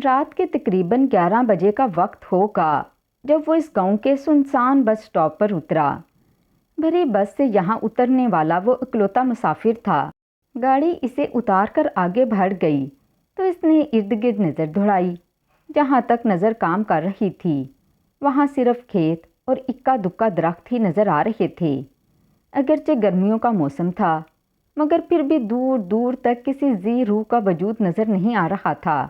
رات کے تقریباً 11 بجے کا وقت ہوگا جب وہ اس گاؤں کے سنسان بس سٹاپ پر اترا۔ بھری بس سے یہاں اترنے والا وہ اکلوتا مسافر تھا۔ گاڑی اسے اتار کر آگے بڑھ گئی تو اس نے ارد گرد نظر دوڑائی۔ جہاں تک نظر کام کر رہی تھی وہاں صرف کھیت اور اکا دکا درخت ہی نظر آ رہے تھے۔ اگرچہ گرمیوں کا موسم تھا مگر پھر بھی دور دور تک کسی ذی روح کا وجود نظر نہیں آ رہا تھا۔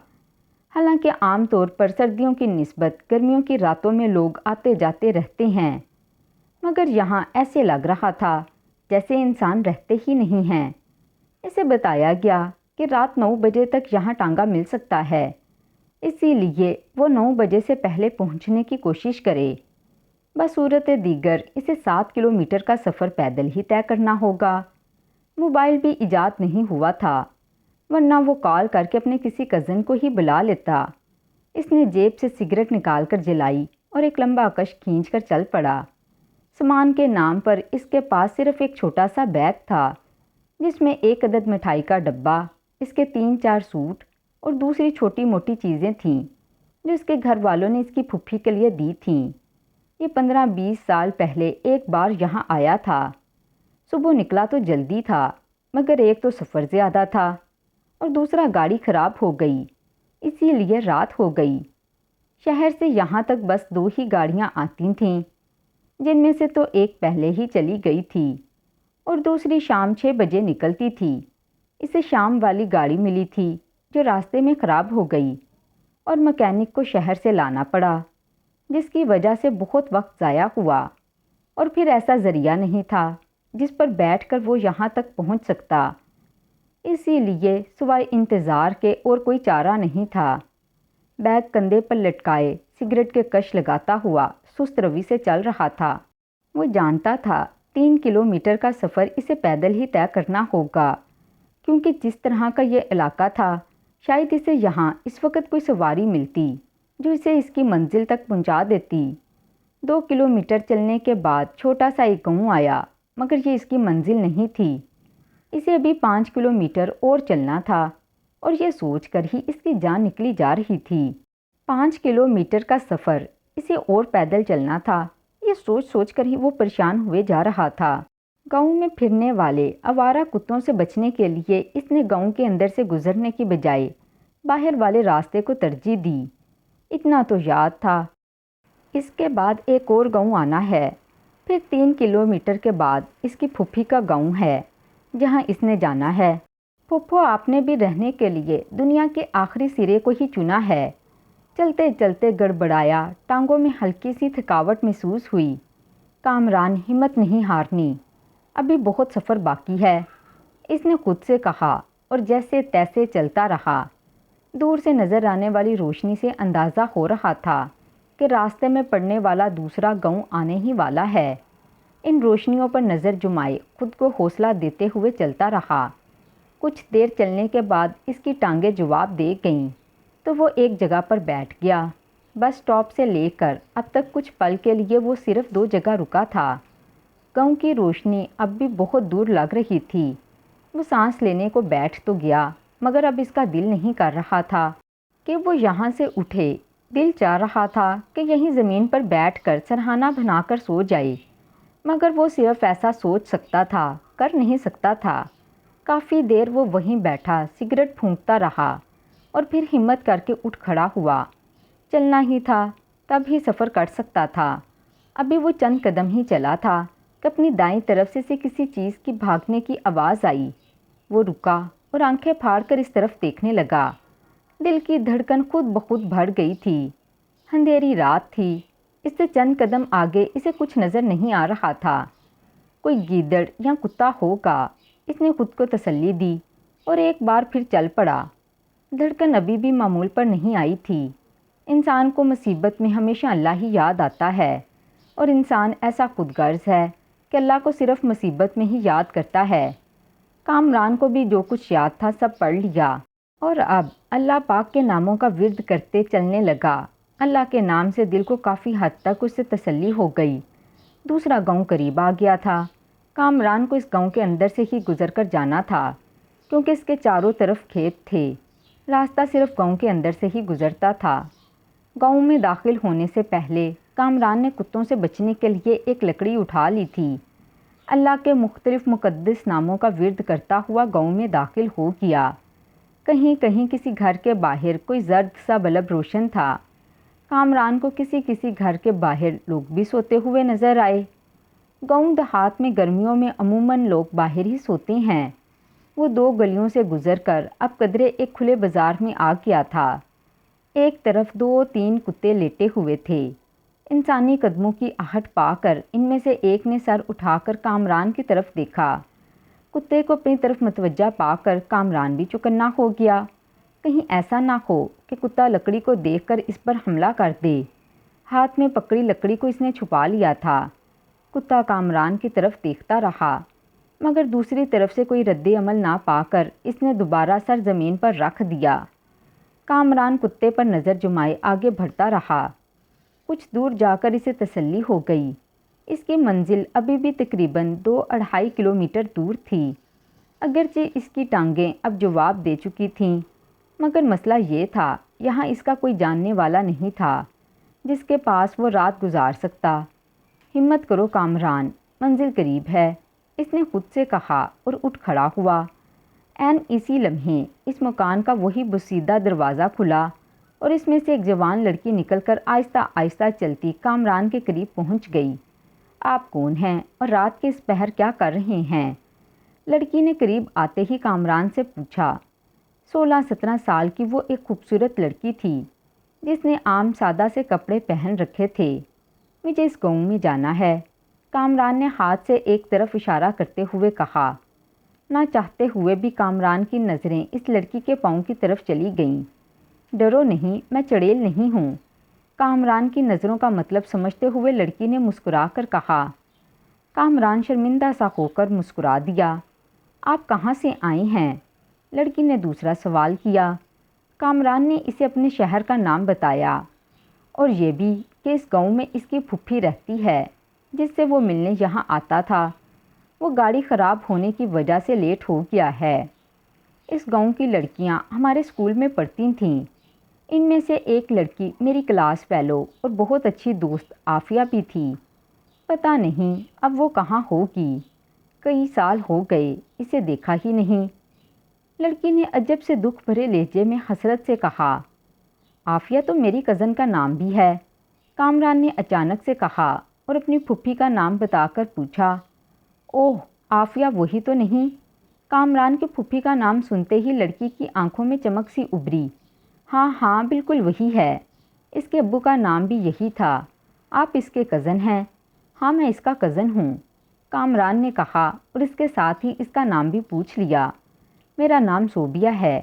حالانکہ عام طور پر سردیوں کی نسبت گرمیوں کی راتوں میں لوگ آتے جاتے رہتے ہیں، مگر یہاں ایسے لگ رہا تھا جیسے انسان رہتے ہی نہیں ہیں۔ اسے بتایا گیا کہ رات 9 بجے تک یہاں ٹانگا مل سکتا ہے، اسی لیے وہ 9 بجے سے پہلے پہنچنے کی کوشش کرے۔ بصورت دیگر اسے 7 کلومیٹر کا سفر پیدل ہی طے کرنا ہوگا۔ موبائل بھی ایجاد نہیں ہوا تھا، ورنہ وہ کال کر کے اپنے کسی کزن کو ہی بلا لیتا۔ اس نے جیب سے سگریٹ نکال کر جلائی اور ایک لمبا کش کھینچ کر چل پڑا۔ سامان کے نام پر اس کے پاس صرف ایک چھوٹا سا بیگ تھا جس میں ایک عدد مٹھائی کا ڈبہ، اس کے 3-4 سوٹ اور دوسری چھوٹی موٹی چیزیں تھیں جو اس کے گھر والوں نے اس کی پھوپھی کے لیے دی تھیں۔ یہ 15-20 سال پہلے ایک بار یہاں آیا تھا۔ صبح نکلا تو جلدی تھا، مگر ایک تو سفر زیادہ تھا اور دوسرا گاڑی خراب ہو گئی، اسی لیے رات ہو گئی۔ شہر سے یہاں تک بس 2 ہی گاڑیاں آتی تھیں، جن میں سے تو ایک پہلے ہی چلی گئی تھی اور دوسری شام 6 بجے نکلتی تھی۔ اسے شام والی گاڑی ملی تھی جو راستے میں خراب ہو گئی اور مکینک کو شہر سے لانا پڑا، جس کی وجہ سے بہت وقت ضائع ہوا، اور پھر ایسا ذریعہ نہیں تھا جس پر بیٹھ کر وہ یہاں تک پہنچ سکتا۔ اسی لیے سوائے انتظار کے اور کوئی چارہ نہیں تھا۔ بیگ کندھے پر لٹکائے سگریٹ کے کش لگاتا ہوا سست روی سے چل رہا تھا۔ وہ جانتا تھا 3 کلومیٹر کا سفر اسے پیدل ہی طے کرنا ہوگا، کیونکہ جس طرح کا یہ علاقہ تھا شاید اسے یہاں اس وقت کوئی سواری ملتی جو اسے اس کی منزل تک پہنچا دیتی۔ 2 کلومیٹر چلنے کے بعد چھوٹا سا ایک گاؤں آیا، مگر یہ اس کی منزل نہیں تھی۔ اسے ابھی 5 کلومیٹر اور چلنا تھا اور یہ سوچ کر ہی اس کی جان نکلی جا رہی تھی۔ 5 کلومیٹر کا سفر اسے اور پیدل چلنا تھا، یہ سوچ سوچ کر ہی وہ پریشان ہوئے جا رہا تھا۔ گاؤں میں پھرنے والے آوارہ کتوں سے بچنے کے لیے اس نے گاؤں کے اندر سے گزرنے کی بجائے باہر والے راستے کو ترجیح دی۔ اتنا تو یاد تھا اس کے بعد ایک اور گاؤں آنا ہے، پھر 3 کلومیٹر کے بعد اس کی پھوپھی کا گاؤں ہے جہاں اس نے جانا ہے۔ پھوپھو آپ نے بھی رہنے کے لیے دنیا کے آخری سرے کو ہی چنا ہے۔ چلتے چلتے گڑبڑایا، ٹانگوں میں ہلکی سی تھکاوٹ محسوس ہوئی۔ کامران ہمت نہیں ہارنی، ابھی بہت سفر باقی ہے، اس نے خود سے کہا اور جیسے تیسے چلتا رہا۔ دور سے نظر آنے والی روشنی سے اندازہ ہو رہا تھا کہ راستے میں پڑنے والا دوسرا گاؤں آنے ہی والا ہے۔ ان روشنیوں پر نظر جمائے خود کو حوصلہ دیتے ہوئے چلتا رہا۔ کچھ دیر چلنے کے بعد اس کی ٹانگیں جواب دے گئیں تو وہ ایک جگہ پر بیٹھ گیا۔ بس سٹاپ سے لے کر اب تک کچھ پل کے لیے وہ صرف 2 جگہ رکا تھا۔ گاؤں کی روشنی اب بھی بہت دور لگ رہی تھی۔ وہ سانس لینے کو بیٹھ تو گیا، مگر اب اس کا دل نہیں کر رہا تھا کہ وہ یہاں سے اٹھے۔ دل چاہ رہا تھا کہ یہیں زمین پر بیٹھ کر سرہانہ بنا کر سو جائے، مگر وہ صرف ایسا سوچ سکتا تھا، کر نہیں سکتا تھا۔ کافی دیر وہ وہیں بیٹھا سگریٹ پھونکتا رہا اور پھر ہمت کر کے اٹھ کھڑا ہوا۔ چلنا ہی تھا، تب ہی سفر کر سکتا تھا۔ ابھی وہ چند قدم ہی چلا تھا کہ اپنی دائیں طرف سے کسی چیز کی بھاگنے کی آواز آئی۔ وہ رکا اور آنکھیں پھاڑ کر اس طرف دیکھنے لگا۔ دل کی دھڑکن خود بخود بڑھ گئی تھی۔ اندھیری رات تھی، اس سے چند قدم آگے اسے کچھ نظر نہیں آ رہا تھا۔ کوئی گیدڑ یا کتا ہوگا، اس نے خود کو تسلی دی اور ایک بار پھر چل پڑا۔ دھڑکن ابھی بھی معمول پر نہیں آئی تھی۔ انسان کو مصیبت میں ہمیشہ اللہ ہی یاد آتا ہے، اور انسان ایسا خود غرض ہے کہ اللہ کو صرف مصیبت میں ہی یاد کرتا ہے۔ کامران کو بھی جو کچھ یاد تھا سب پڑھ لیا، اور اب اللہ پاک کے ناموں کا ورد کرتے چلنے لگا۔ اللہ کے نام سے دل کو کافی حد تک اس سے تسلی ہو گئی۔ دوسرا گاؤں قریب آ گیا تھا۔ کامران کو اس گاؤں کے اندر سے ہی گزر کر جانا تھا، کیونکہ اس کے چاروں طرف کھیت تھے۔ راستہ صرف گاؤں کے اندر سے ہی گزرتا تھا۔ گاؤں میں داخل ہونے سے پہلے کامران نے کتوں سے بچنے کے لیے ایک لکڑی اٹھا لی تھی۔ اللہ کے مختلف مقدس ناموں کا ورد کرتا ہوا گاؤں میں داخل ہو گیا۔ کہیں کہیں کسی گھر کے باہر کوئی زرد سا بلب روشن تھا۔ کامران کو کسی گھر کے باہر لوگ بھی سوتے ہوئے نظر آئے۔ گاؤں دیہات میں گرمیوں میں عموماً لوگ باہر ہی سوتے ہیں۔ وہ 2 گلیوں سے گزر کر اب قدرے ایک کھلے بازار میں آ گیا تھا۔ ایک طرف 2-3 کتے لیٹے ہوئے تھے۔ انسانی قدموں کی آہٹ پا کر ان میں سے ایک نے سر اٹھا کر کامران کی طرف دیکھا۔ کتے کو اپنی طرف متوجہ پا کر کامران بھی چوکنا ہو گیا۔ کہیں ایسا نہ ہو کہ کتا لکڑی کو دیکھ کر اس پر حملہ کر دے۔ ہاتھ میں پکڑی لکڑی کو اس نے چھپا لیا تھا۔ کتا کامران کی طرف دیکھتا رہا، مگر دوسری طرف سے کوئی رد عمل نہ پا کر اس نے دوبارہ سر زمین پر رکھ دیا۔ کامران کتے پر نظر جمائے آگے بڑھتا رہا۔ کچھ دور جا کر اسے تسلی ہو گئی۔ اس کی منزل ابھی بھی تقریباً 2-2.5 کلومیٹر دور تھی۔ اگرچہ اس کی ٹانگیں اب جواب دے چکی تھیں، مگر مسئلہ یہ تھا یہاں اس کا کوئی جاننے والا نہیں تھا جس کے پاس وہ رات گزار سکتا۔ ہمت کرو کامران، منزل قریب ہے، اس نے خود سے کہا اور اٹھ کھڑا ہوا۔ عین اسی لمحے اس مکان کا وہی بسیدہ دروازہ کھلا اور اس میں سے ایک جوان لڑکی نکل کر آہستہ آہستہ چلتی کامران کے قریب پہنچ گئی۔ آپ کون ہیں اور رات کے اس پہر کیا کر رہے ہیں؟ لڑکی نے قریب آتے ہی کامران سے پوچھا۔ 16-17 سال کی وہ ایک خوبصورت لڑکی تھی جس نے عام سادہ سے کپڑے پہن رکھے تھے۔ مجھے اس گاؤں میں جانا ہے، کامران نے ہاتھ سے ایک طرف اشارہ کرتے ہوئے کہا۔ نہ چاہتے ہوئے بھی کامران کی نظریں اس لڑکی کے پاؤں کی طرف چلی گئیں۔ ڈرو نہیں، میں چڑیل نہیں ہوں، کامران کی نظروں کا مطلب سمجھتے ہوئے لڑکی نے مسکرا کر کہا۔ کامران شرمندہ سا ہو کر مسکرا دیا۔ آپ کہاں سے آئے ہیں؟ لڑکی نے دوسرا سوال کیا۔ کامران نے اسے اپنے شہر کا نام بتایا اور یہ بھی کہ اس گاؤں میں اس کی پھوپھی رہتی ہے جس سے وہ ملنے یہاں آتا تھا۔ وہ گاڑی خراب ہونے کی وجہ سے لیٹ ہو گیا ہے۔ اس گاؤں کی لڑکیاں ہمارے اسکول میں پڑھتی تھیں۔ ان میں سے ایک لڑکی میری کلاس فیلو اور بہت اچھی دوست عافیہ بھی تھی۔ پتہ نہیں اب وہ کہاں ہوگی، کئی سال ہو گئے اسے دیکھا ہی نہیں۔ لڑکی نے عجب سے دکھ بھرے لہجے میں حسرت سے کہا۔ عافیہ تو میری کزن کا نام بھی ہے، کامران نے اچانک سے کہا اور اپنی پھوپھی کا نام بتا کر پوچھا۔ اوہ، عافیہ وہی تو نہیں؟ کامران کی پھوپھی کا نام سنتے ہی لڑکی کی آنکھوں میں چمک سی ابھری۔ ہاں ہاں بالکل وہی ہے، اس کے ابو کا نام بھی یہی تھا۔ آپ اس کے کزن ہیں؟ ہاں میں اس کا کزن ہوں، کامران نے کہا اور اس کے ساتھ ہی اس کا نام بھی پوچھ لیا۔ میرا نام صوبیہ ہے۔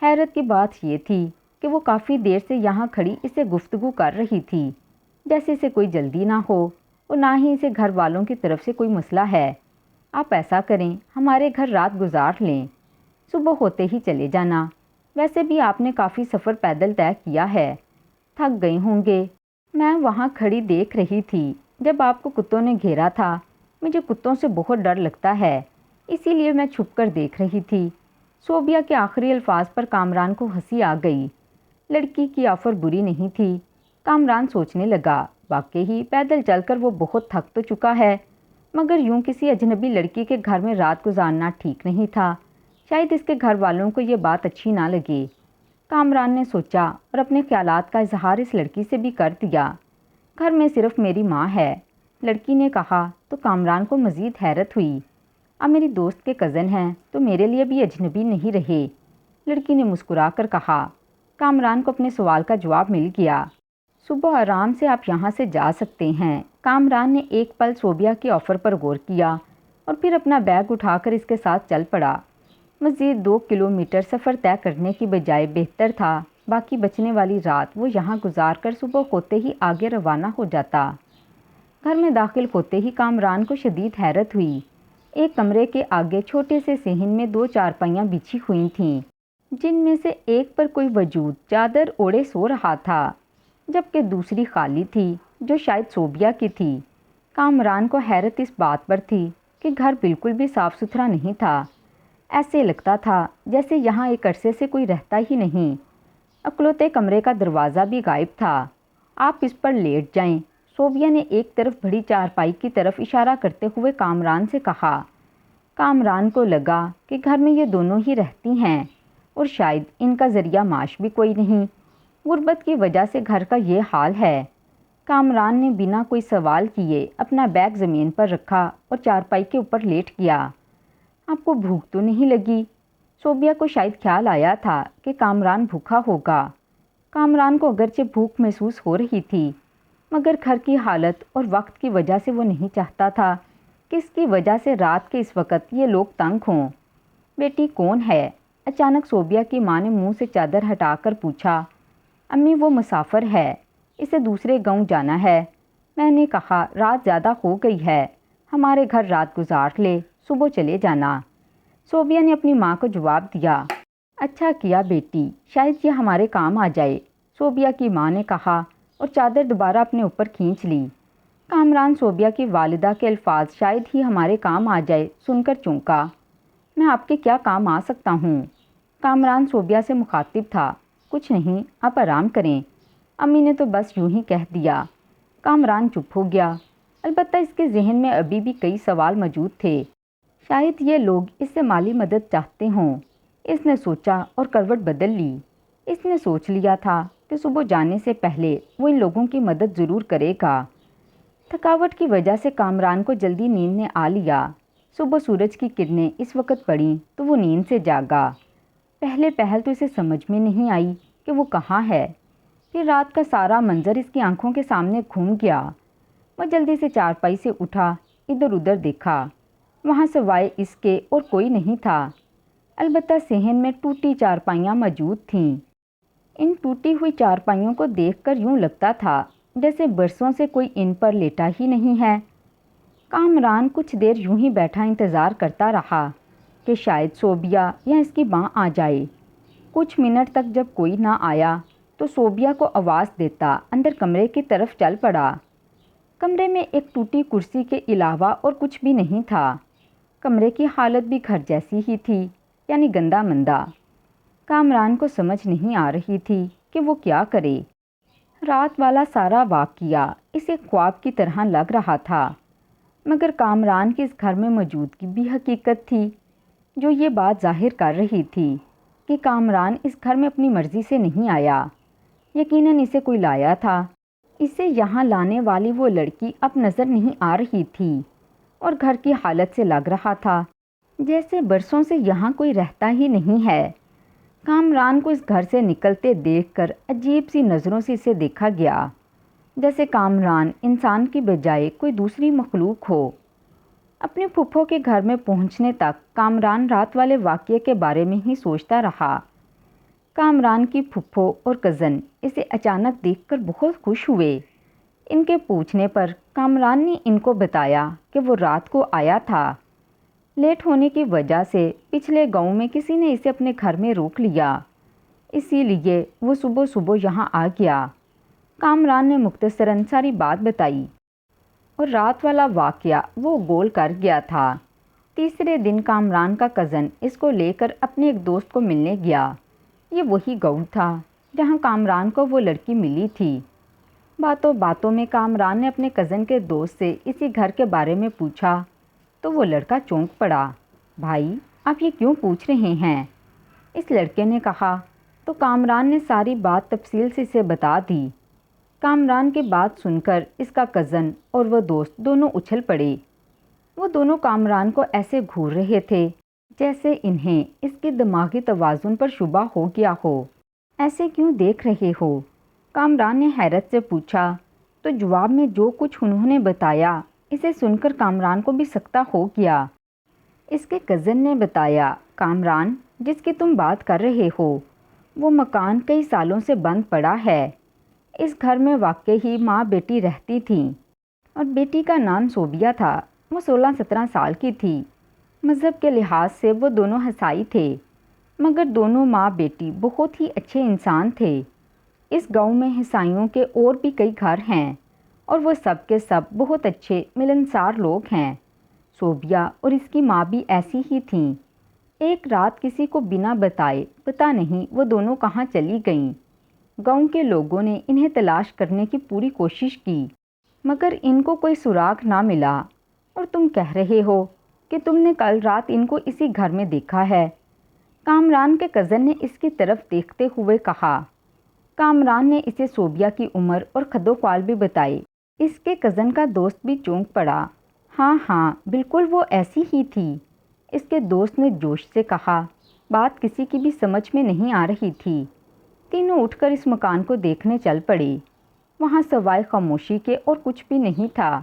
حیرت کی بات یہ تھی کہ وہ کافی دیر سے یہاں کھڑی اسے گفتگو کر رہی تھی، جیسے اسے کوئی جلدی نہ ہو اور نہ ہی اسے گھر والوں کی طرف سے کوئی مسئلہ ہے۔ آپ ایسا کریں، ہمارے گھر رات گزار لیں، صبح ہوتے ہی چلے جانا۔ ویسے بھی آپ نے کافی سفر پیدل طے کیا ہے، تھک گئے ہوں گے۔ میں وہاں کھڑی دیکھ رہی تھی جب آپ کو کتوں نے گھیرا تھا۔ مجھے کتوں سے بہت ڈر لگتا ہے، اسی لیے میں چھپ کر دیکھ رہی تھی۔ صوبیہ کے آخری الفاظ پر کامران کو ہنسی آ گئی۔ لڑکی کی آفر بری نہیں تھی۔ کامران سوچنے لگا، واقعی پیدل چل کر وہ بہت تھک تو چکا ہے، مگر یوں کسی اجنبی لڑکی کے گھر میں رات گزارنا ٹھیک نہیں تھا۔ شاید اس کے گھر والوں کو یہ بات اچھی نہ لگے۔ کامران نے سوچا اور اپنے خیالات کا اظہار اس لڑکی سے بھی کر دیا۔ گھر میں صرف میری ماں ہے، لڑکی نے کہا تو کامران کو مزید حیرت ہوئی۔ اب میری دوست کے کزن ہیں تو میرے لیے بھی اجنبی نہیں رہے، لڑکی نے مسکرا کر کہا۔ کامران کو اپنے سوال کا جواب مل گیا۔ صبح آرام سے آپ یہاں سے جا سکتے ہیں۔ کامران نے ایک پل صوبیہ کے آفر پر غور کیا اور پھر اپنا بیگ اٹھا کر اس کے ساتھ چل پڑا۔ مزید 2 کلومیٹر سفر طے کرنے کی بجائے بہتر تھا باقی بچنے والی رات وہ یہاں گزار کر صبح ہوتے ہی آگے روانہ ہو جاتا۔ گھر میں داخل ہوتے ہی کامران کو شدید حیرت ہوئی۔ ایک کمرے کے آگے چھوٹے سے صحن میں 2 چارپائیاں بچھی ہوئی تھیں، جن میں سے ایک پر کوئی وجود چادر اوڑھے سو رہا تھا، جبکہ دوسری خالی تھی جو شاید صوبیہ کی تھی۔ کامران کو حیرت اس بات پر تھی کہ گھر بالکل بھی صاف ستھرا نہیں تھا۔ ایسے لگتا تھا جیسے یہاں ایک عرصے سے کوئی رہتا ہی نہیں۔ اکلوتے کمرے کا دروازہ بھی غائب تھا۔ آپ اس پر لیٹ جائیں، صوبیہ نے ایک طرف بڑی چارپائی کی طرف اشارہ کرتے ہوئے کامران سے کہا۔ کامران کو لگا کہ گھر میں یہ دونوں ہی رہتی ہیں اور شاید ان کا ذریعہ معاش بھی کوئی نہیں۔ غربت کی وجہ سے گھر کا یہ حال ہے۔ کامران نے بنا کوئی سوال کیے اپنا بیگ زمین پر رکھا اور چارپائی کے اوپر لیٹ گیا۔ آپ کو بھوک تو نہیں لگی؟ صوبیہ کو شاید خیال آیا تھا کہ کامران بھوکا ہوگا۔ کامران کو اگرچہ بھوک محسوس ہو رہی تھی، مگر گھر کی حالت اور وقت کی وجہ سے وہ نہیں چاہتا تھا کہ اس کی وجہ سے رات کے اس وقت یہ لوگ تنگ ہوں۔ بیٹی کون ہے؟ اچانک صوبیہ کی ماں نے منہ سے چادر ہٹا کر پوچھا۔ امی وہ مسافر ہے، اسے دوسرے گاؤں جانا ہے۔ میں نے کہا رات زیادہ ہو گئی ہے، ہمارے گھر رات گزار لے، صبح چلے جانا۔ صوبیہ نے اپنی ماں کو جواب دیا۔ اچھا کیا بیٹی، شاید یہ ہمارے کام آ جائے، صوبیہ کی ماں نے کہا اور چادر دوبارہ اپنے اوپر کھینچ لی۔ کامران صوبیہ کی والدہ کے الفاظ شاید ہی ہمارے کام آ جائے سن کر چونکا۔ میں آپ کے کیا کام آ سکتا ہوں؟ کامران صوبیہ سے مخاطب تھا۔ کچھ نہیں، آپ آرام کریں، امی نے تو بس یوں ہی کہہ دیا۔ کامران چپ ہو گیا، البتہ اس کے ذہن میں ابھی بھی کئی سوال موجود تھے۔ شاید یہ لوگ اس سے مالی مدد چاہتے ہوں۔ اس نے سوچا اور کروٹ بدل لی۔ اس نے سوچ لیا تھا کہ صبح جانے سے پہلے وہ ان لوگوں کی مدد ضرور کرے گا۔ تھکاوٹ کی وجہ سے کامران کو جلدی نیند نے آ لیا۔ صبح سورج کی کرنیں اس وقت پڑیں تو وہ نیند سے جاگا۔ پہلے پہل تو اسے سمجھ میں نہیں آئی کہ وہ کہاں ہے۔ پھر رات کا سارا منظر اس کی آنکھوں کے سامنے گھوم گیا۔ وہ جلدی سے چارپائی سے اٹھا، ادھر ادھر دیکھا۔ وہاں سوائے اس کے اور کوئی نہیں تھا، البتہ صحن میں ٹوٹی چارپائیاں موجود تھیں۔ ان ٹوٹی ہوئی چارپائیوں کو دیکھ کر یوں لگتا تھا جیسے برسوں سے کوئی ان پر لیٹا ہی نہیں ہے۔ کامران کچھ دیر یوں ہی بیٹھا انتظار کرتا رہا کہ شاید صوبیہ یا اس کی ماں آ جائے۔ کچھ منٹ تک جب کوئی نہ آیا تو صوبیہ کو آواز دیتا اندر کمرے کی طرف چل پڑا۔ کمرے میں ایک ٹوٹی کرسی کے علاوہ اور کچھ بھی نہیں تھا۔ کمرے کی حالت بھی گھر جیسی ہی تھی، یعنی گندا مندہ۔ کامران کو سمجھ نہیں آ رہی تھی کہ وہ کیا کرے۔ رات والا سارا واقعہ اسے خواب کی طرح لگ رہا تھا، مگر کامران کی اس گھر میں موجودگی بھی حقیقت تھی، جو یہ بات ظاہر کر رہی تھی کہ کامران اس گھر میں اپنی مرضی سے نہیں آیا۔ یقیناً اسے کوئی لایا تھا۔ اسے یہاں لانے والی وہ لڑکی اب نظر نہیں آ رہی تھی اور گھر کی حالت سے لگ رہا تھا جیسے برسوں سے یہاں کوئی رہتا ہی نہیں ہے۔ کامران کو اس گھر سے نکلتے دیکھ کر عجیب سی نظروں سے اسے دیکھا گیا، جیسے کامران انسان کی بجائے کوئی دوسری مخلوق ہو۔ اپنے پھپھو کے گھر میں پہنچنے تک کامران رات والے واقعے کے بارے میں ہی سوچتا رہا۔ کامران کی پھپھو اور کزن اسے اچانک دیکھ کر بہت خوش ہوئے۔ ان کے پوچھنے پر کامران نے ان کو بتایا کہ وہ رات کو آیا تھا۔ لیٹ ہونے کی وجہ سے پچھلے گاؤں میں کسی نے اسے اپنے گھر میں روک لیا، اسی لیے وہ صبح صبح یہاں آ گیا۔ کامران نے مختصراً ساری بات بتائی اور رات والا واقعہ وہ گول کر گیا تھا۔ تیسرے دن کامران کا کزن اس کو لے کر اپنے ایک دوست کو ملنے گیا۔ یہ وہی گاؤں تھا جہاں کامران کو وہ لڑکی ملی تھی۔ باتوں باتوں میں کامران نے اپنے کزن کے دوست سے اسی گھر کے بارے میں پوچھا تو وہ لڑکا چونک پڑا۔ بھائی آپ یہ کیوں پوچھ رہے ہیں؟ اس لڑکے نے کہا تو کامران نے ساری بات تفصیل سے اسے بتا دی۔ کامران کی بات سن کر اس کا کزن اور وہ دوست دونوں اچھل پڑے۔ وہ دونوں کامران کو ایسے گھور رہے تھے جیسے انہیں اس کے دماغی توازن پر شبہ ہو گیا ہو۔ ایسے کیوں دیکھ رہے ہو؟ کامران نے حیرت سے پوچھا تو جواب میں جو کچھ انہوں نے بتایا اسے سن کر کامران کو بھی سکتہ ہو گیا۔ اس کے کزن نے بتایا، کامران جس کی تم بات کر رہے ہو وہ مکان کئی سالوں سے بند پڑا ہے۔ اس گھر میں واقعی ماں بیٹی رہتی تھیں اور بیٹی کا نام صوبیہ تھا۔ وہ 16-17 سال کی تھی۔ مذہب کے لحاظ سے وہ دونوں عیسائی تھے، مگر دونوں ماں بیٹی بہت ہی اچھے انسان تھے۔ اس گاؤں میں عیسائیوں کے اور بھی کئی گھر ہیں اور وہ سب کے سب بہت اچھے ملنسار لوگ ہیں۔ صوبیہ اور اس کی ماں بھی ایسی ہی تھیں۔ ایک رات کسی کو بنا بتائے پتہ نہیں وہ دونوں کہاں چلی گئیں۔ گاؤں کے لوگوں نے انہیں تلاش کرنے کی پوری کوشش کی مگر ان کو کوئی سراغ نہ ملا۔ اور تم کہہ رہے ہو کہ تم نے کل رات ان کو اسی گھر میں دیکھا ہے؟ کامران کے کزن نے اس کی طرف دیکھتے ہوئے کہا۔ کامران نے اسے صوبیہ کی عمر اور قد و قوال بھی بتائی۔ اس کے کزن کا دوست بھی چونک پڑا۔ ہاں ہاں بالکل وہ ایسی ہی تھی، اس کے دوست نے جوش سے کہا۔ بات کسی کی بھی سمجھ میں نہیں آ رہی تھی۔ تینوں اٹھ کر اس مکان کو دیکھنے چل پڑے۔ وہاں سوائے خاموشی کے اور کچھ بھی نہیں تھا۔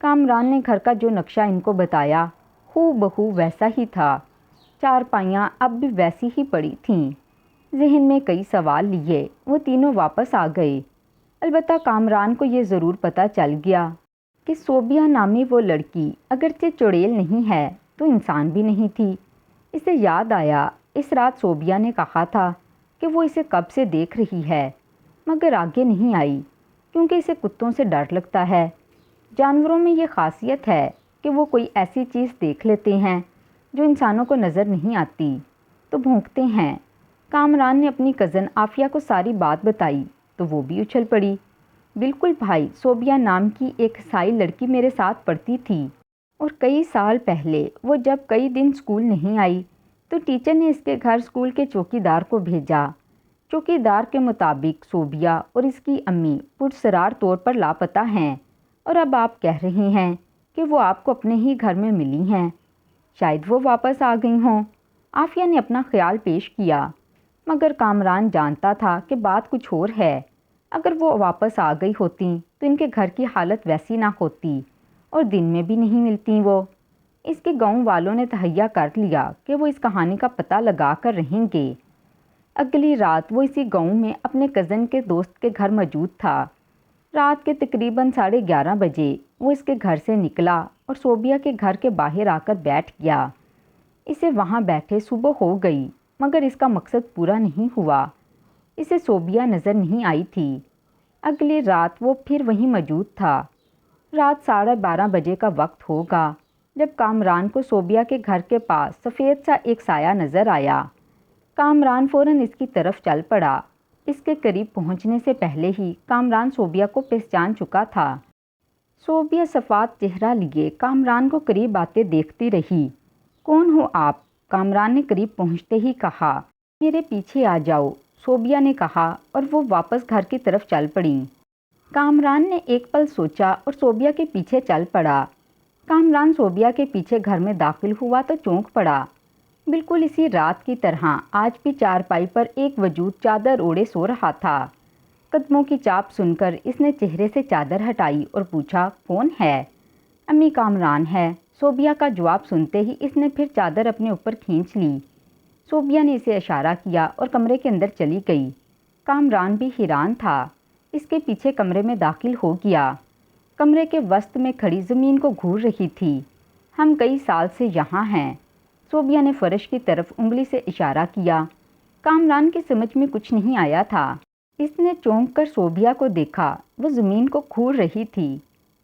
کامران نے گھر کا جو نقشہ ان کو بتایا ہو بہو ویسا ہی تھا۔ چارپائیاں اب بھی ویسی ہی پڑی تھیں۔ ذہن میں کئی سوال لیے وہ تینوں واپس آ گئے۔ البتہ کامران کو یہ ضرور پتہ چل گیا کہ صوبیہ نامی وہ لڑکی اگرچہ چڑیل نہیں ہے تو انسان بھی نہیں تھی۔ اسے یاد آیا اس رات صوبیہ نے کہا تھا کہ وہ اسے کب سے دیکھ رہی ہے مگر آگے نہیں آئی کیونکہ اسے کتوں سے ڈر لگتا ہے۔ جانوروں میں یہ خاصیت ہے کہ وہ کوئی ایسی چیز دیکھ لیتے ہیں جو انسانوں کو نظر نہیں آتی تو بھونکتے ہیں۔ کامران نے اپنی کزن عافیہ کو ساری بات بتائی تو وہ بھی اچھل پڑی۔ بالکل بھائی، صوبیہ نام کی ایک عیسائی لڑکی میرے ساتھ پڑھتی تھی اور کئی سال پہلے وہ جب کئی دن اسکول نہیں آئی تو ٹیچر نے اس کے گھر اسکول کے چوکیدار کو بھیجا۔ چوکیدار کے مطابق صوبیہ اور اس کی امی پرسرار طور پر لاپتہ ہیں اور اب آپ کہہ رہے ہیں کہ وہ آپ کو اپنے ہی گھر میں ملی ہیں۔ شاید وہ واپس آ گئی ہوں، عافیہ نے اپنا خیال پیش کیا، مگر کامران جانتا تھا کہ بات کچھ اور ہے۔ اگر وہ واپس آ گئی ہوتیں تو ان کے گھر کی حالت ویسی نہ ہوتی اور دن میں بھی نہیں ملتی وہ۔ اس کے گاؤں والوں نے تہیہ کر لیا کہ وہ اس کہانی کا پتہ لگا کر رہیں گے۔ اگلی رات وہ اسی گاؤں میں اپنے کزن کے دوست کے گھر موجود تھا۔ رات کے تقریباً 11:30 بجے وہ اس کے گھر سے نکلا اور صوبیہ کے گھر کے باہر آ کر بیٹھ گیا۔ اسے وہاں بیٹھے صبح ہو گئی مگر اس کا مقصد پورا نہیں ہوا۔ اسے صوبیہ نظر نہیں آئی تھی۔ اگلی رات وہ پھر وہیں موجود تھا۔ رات 12:30 بجے کا وقت ہوگا جب کامران کو صوبیہ کے گھر کے پاس سفید سا ایک سایہ نظر آیا۔ کامران فوراً اس کی طرف چل پڑا۔ اس کے قریب پہنچنے سے پہلے ہی کامران صوبیہ کو پہچان چکا تھا۔ صوبیہ صفات چہرہ لیے کامران کو قریب آتے دیکھتی رہی۔ کون ہو آپ؟ کامران نے قریب پہنچتے ہی کہا۔ میرے پیچھے آ جاؤ، صوبیہ نے کہا اور وہ واپس گھر کی طرف چل پڑیں۔ کامران نے ایک پل سوچا اور صوبیہ کے پیچھے چل پڑا۔ کامران صوبیہ کے پیچھے گھر میں داخل ہوا تو چونک پڑا۔ بالکل اسی رات کی طرح آج بھی چارپائی پر ایک وجود چادر اوڑھے سو رہا تھا۔ قدموں کی چاپ سن کر اس نے چہرے سے چادر ہٹائی اور پوچھا، کون ہے؟ امی کامران ہے۔ صوبیہ کا جواب سنتے ہی اس نے پھر چادر اپنے اوپر کھینچ لی۔ صوبیہ نے اسے اشارہ کیا اور کمرے کے اندر چلی گئی۔ کامران بھی حیران تھا۔ اس کے پیچھے کمرے میں داخل ہو گیا۔ کمرے کے وسط میں کھڑی زمین کو گھور رہی تھی۔ ہم کئی سال سے یہاں ہیں۔ صوبیہ نے فرش کی طرف انگلی سے اشارہ کیا۔ کامران کی سمجھ میں کچھ نہیں آیا تھا۔ اس نے چونک کر صوبیہ کو دیکھا، وہ زمین کو کھور رہی تھی۔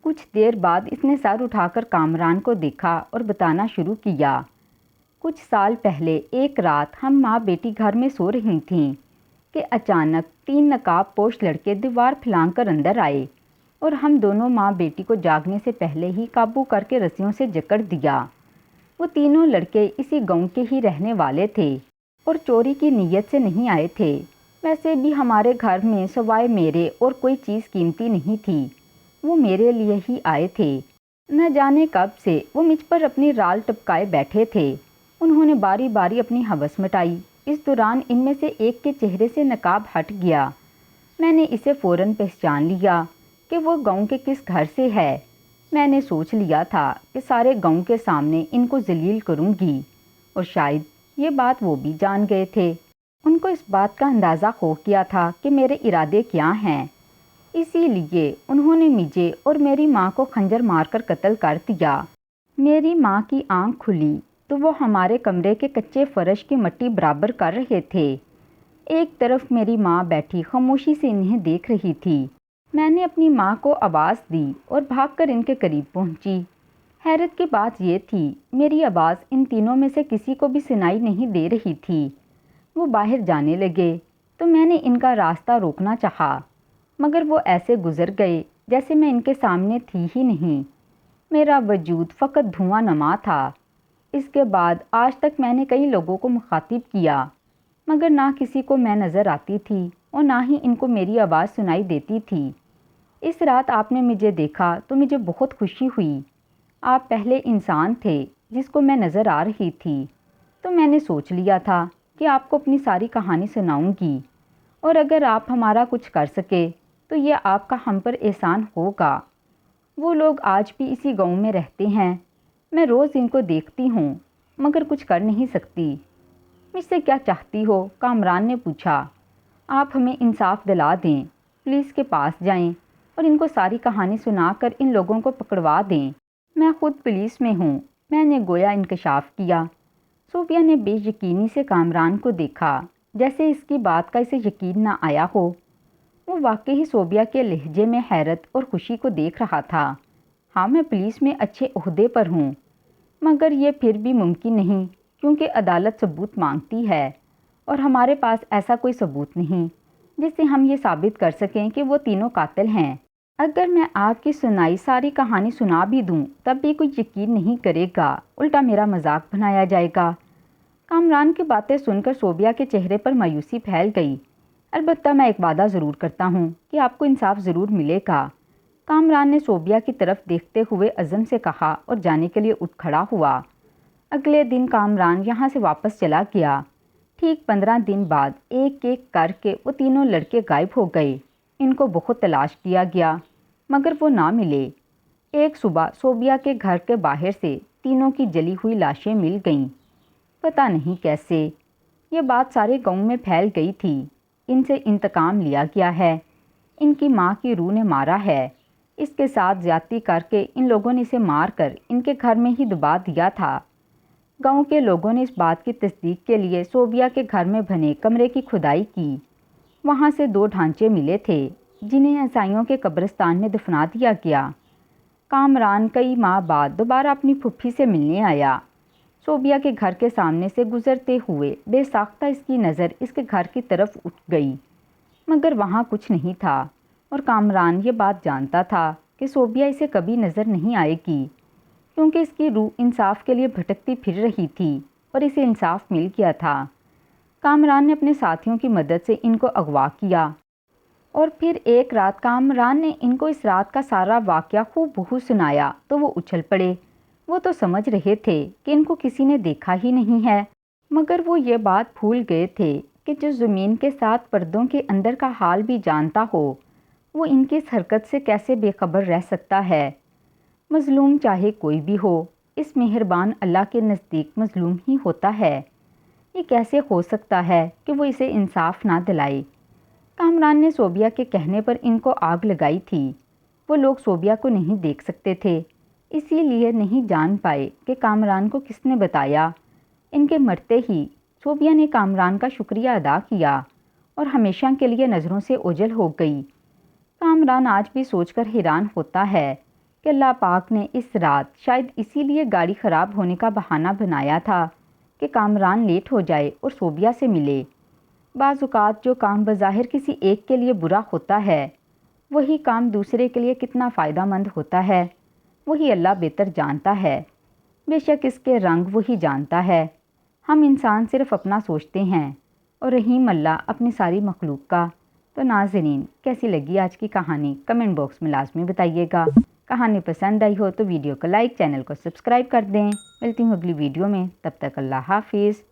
کچھ دیر بعد اس نے سر اٹھا کر کامران کو دیکھا اور بتانا شروع کیا۔ کچھ سال پہلے ایک رات ہم ماں بیٹی گھر میں سو رہی تھیں کہ اچانک 3 نقاب پوش لڑکے دیوار پھلانگ کر اندر آئے اور ہم دونوں ماں بیٹی کو جاگنے سے پہلے ہی قابو کر کے رسیوں سے جکڑ دیا۔ وہ تینوں لڑکے اسی گاؤں کے ہی رہنے والے تھے اور چوری کی نیت سے نہیں آئے تھے۔ ویسے بھی ہمارے گھر میں سوائے میرے اور کوئی چیز قیمتی نہیں تھی۔ وہ میرے لیے ہی آئے تھے۔ نہ جانے کب سے وہ مجھ پر اپنی رال ٹپکائے بیٹھے تھے۔ انہوں نے باری باری اپنی ہوس مٹائی۔ اس دوران ان میں سے ایک کے چہرے سے نقاب ہٹ گیا۔ میں نے اسے فوراً پہچان لیا کہ وہ گاؤں کے کس گھر سے ہے۔ میں نے سوچ لیا تھا کہ سارے گاؤں کے سامنے ان کو ذلیل کروں گی اور شاید یہ بات وہ بھی جان گئے تھے۔ ان کو اس بات کا اندازہ ہو گیا تھا کہ میرے ارادے کیا ہیں، اسی لیے انہوں نے مجھے اور میری ماں کو خنجر مار کر قتل کر دیا۔ میری ماں کی آنکھ کھلی تو وہ ہمارے کمرے کے کچے فرش کی مٹی برابر کر رہے تھے۔ ایک طرف میری ماں بیٹھی خاموشی سے انہیں دیکھ رہی تھی۔ میں نے اپنی ماں کو آواز دی اور بھاگ کر ان کے قریب پہنچی۔ حیرت کی بات یہ تھی میری آواز ان تینوں میں سے کسی کو بھی سنائی نہیں دے رہی تھی۔ وہ باہر جانے لگے تو میں نے ان کا راستہ روکنا چاہا، مگر وہ ایسے گزر گئے جیسے میں ان کے سامنے تھی ہی نہیں۔ میرا وجود فقط دھواں نما تھا۔ اس کے بعد آج تک میں نے کئی لوگوں کو مخاطب کیا، مگر نہ کسی کو میں نظر آتی تھی اور نہ ہی ان کو میری آواز سنائی دیتی تھی۔ اس رات آپ نے مجھے دیکھا تو مجھے بہت خوشی ہوئی۔ آپ پہلے انسان تھے جس کو میں نظر آ رہی تھی، تو میں نے سوچ لیا تھا کہ آپ کو اپنی ساری کہانی سناؤں گی، اور اگر آپ ہمارا کچھ کر سکے تو یہ آپ کا ہم پر احسان ہوگا۔ وہ لوگ آج بھی اسی گاؤں میں رہتے ہیں۔ میں روز ان کو دیکھتی ہوں مگر کچھ کر نہیں سکتی۔ مجھ سے کیا چاہتی ہو؟ کامران نے پوچھا۔ آپ ہمیں انصاف دلا دیں، پولیس کے پاس جائیں اور ان کو ساری کہانی سنا کر ان لوگوں کو پکڑوا دیں۔ میں خود پولیس میں ہوں، میں نے گویا انکشاف کیا۔ صوفیہ نے بے یقینی سے کامران کو دیکھا، جیسے اس کی بات کا اسے یقین نہ آیا ہو۔ وہ واقعی صوفیہ کے لہجے میں حیرت اور خوشی کو دیکھ رہا تھا۔ ہاں، میں پولیس میں اچھے عہدے پر ہوں، مگر یہ پھر بھی ممکن نہیں، کیونکہ عدالت ثبوت مانگتی ہے اور ہمارے پاس ایسا کوئی ثبوت نہیں جس سے ہم یہ ثابت کر سکیں کہ وہ تینوں قاتل ہیں۔ اگر میں آپ کی سنائی ساری کہانی سنا بھی دوں تب بھی کوئی یقین نہیں کرے گا، الٹا میرا مذاق بنایا جائے گا۔ کامران کی باتیں سن کر صوفیہ کے چہرے پر مایوسی پھیل گئی۔ البتہ میں ایک وعدہ ضرور کرتا ہوں کہ آپ کو انصاف ضرور ملے گا، کامران نے صوفیہ کی طرف دیکھتے ہوئے عزم سے کہا اور جانے کے لیے اٹھ کھڑا ہوا۔ اگلے دن کامران یہاں سے واپس چلا گیا۔ ٹھیک 15 دن بعد ایک ایک کر کے وہ تینوں لڑکے غائب ہو گئے۔ ان کو بہت تلاش کیا گیا مگر وہ نہ ملے۔ ایک صبح صوفیہ کے گھر کے باہر سے تینوں کی جلی ہوئی لاشیں مل گئیں، پتہ نہیں کیسے۔ یہ بات سارے گاؤں میں پھیل گئی تھی۔ ان سے انتقام لیا گیا ہے، ان کی ماں کی روح نے مارا ہے، اس کے ساتھ زیادتی کر کے ان لوگوں نے اسے مار کر ان کے گھر میں ہی دبا دیا تھا۔ گاؤں کے لوگوں نے اس بات کی تصدیق کے لیے صوفیہ کے گھر میں بنے کمرے کی کھدائی کی۔ وہاں سے 2 ڈھانچے ملے تھے جنہیں عیسائیوں کے قبرستان میں دفنا دیا گیا۔ کامران کئی ماہ بعد دوبارہ اپنی پھوپھی سے ملنے آیا۔ صوفیہ کے گھر کے سامنے سے گزرتے ہوئے بے ساختہ اس کی نظر اس کے گھر کی طرف اٹھ گئی، مگر وہاں کچھ نہیں تھا، اور کامران یہ بات جانتا تھا کہ صوفیہ اسے کبھی نظر نہیں آئے گی، کیونکہ اس کی روح انصاف کے لیے بھٹکتی پھر رہی تھی اور اسے انصاف مل گیا تھا۔ کامران نے اپنے ساتھیوں کی مدد سے ان کو اغوا کیا، اور پھر ایک رات کامران نے ان کو اس رات کا سارا واقعہ خوب بہو سنایا تو وہ اچھل پڑے۔ وہ تو سمجھ رہے تھے کہ ان کو کسی نے دیکھا ہی نہیں ہے، مگر وہ یہ بات بھول گئے تھے کہ جو زمین کے ساتھ پردوں کے اندر کا حال بھی جانتا ہو، وہ ان کی اس حرکت سے کیسے بے خبر رہ سکتا ہے۔ مظلوم چاہے کوئی بھی ہو، اس مہربان اللہ کے نزدیک مظلوم ہی ہوتا ہے۔ یہ کیسے ہو سکتا ہے کہ وہ اسے انصاف نہ دلائے؟ کامران نے صوفیہ کے کہنے پر ان کو آگ لگائی تھی۔ وہ لوگ صوفیہ کو نہیں دیکھ سکتے تھے، اسی لیے نہیں جان پائے کہ کامران کو کس نے بتایا۔ ان کے مرتے ہی صوفیہ نے کامران کا شکریہ ادا کیا اور ہمیشہ کے لیے نظروں سے اوجھل ہو گئی۔ کامران آج بھی سوچ کر حیران ہوتا ہے کہ اللہ پاک نے اس رات شاید اسی لیے گاڑی خراب ہونے کا بہانہ بنایا تھا کہ کامران لیٹ ہو جائے اور صوفیہ سے ملے۔ بعض اوقات جو کام بظاہر کسی ایک کے لیے برا ہوتا ہے، وہی کام دوسرے کے لیے کتنا فائدہ مند ہوتا ہے، وہی اللہ بہتر جانتا ہے۔ بے شک اس کے رنگ وہی جانتا ہے۔ ہم انسان صرف اپنا سوچتے ہیں اور رحیم اللہ اپنی ساری مخلوق کا۔ تو ناظرین، کیسی لگی آج کی کہانی کمنٹ باکس میں لازمی بتائیے گا۔ کہانی پسند آئی ہو تو ویڈیو کو لائک، چینل کو سبسکرائب کر دیں۔ ملتی ہوں اگلی ویڈیو میں، تب تک اللہ حافظ۔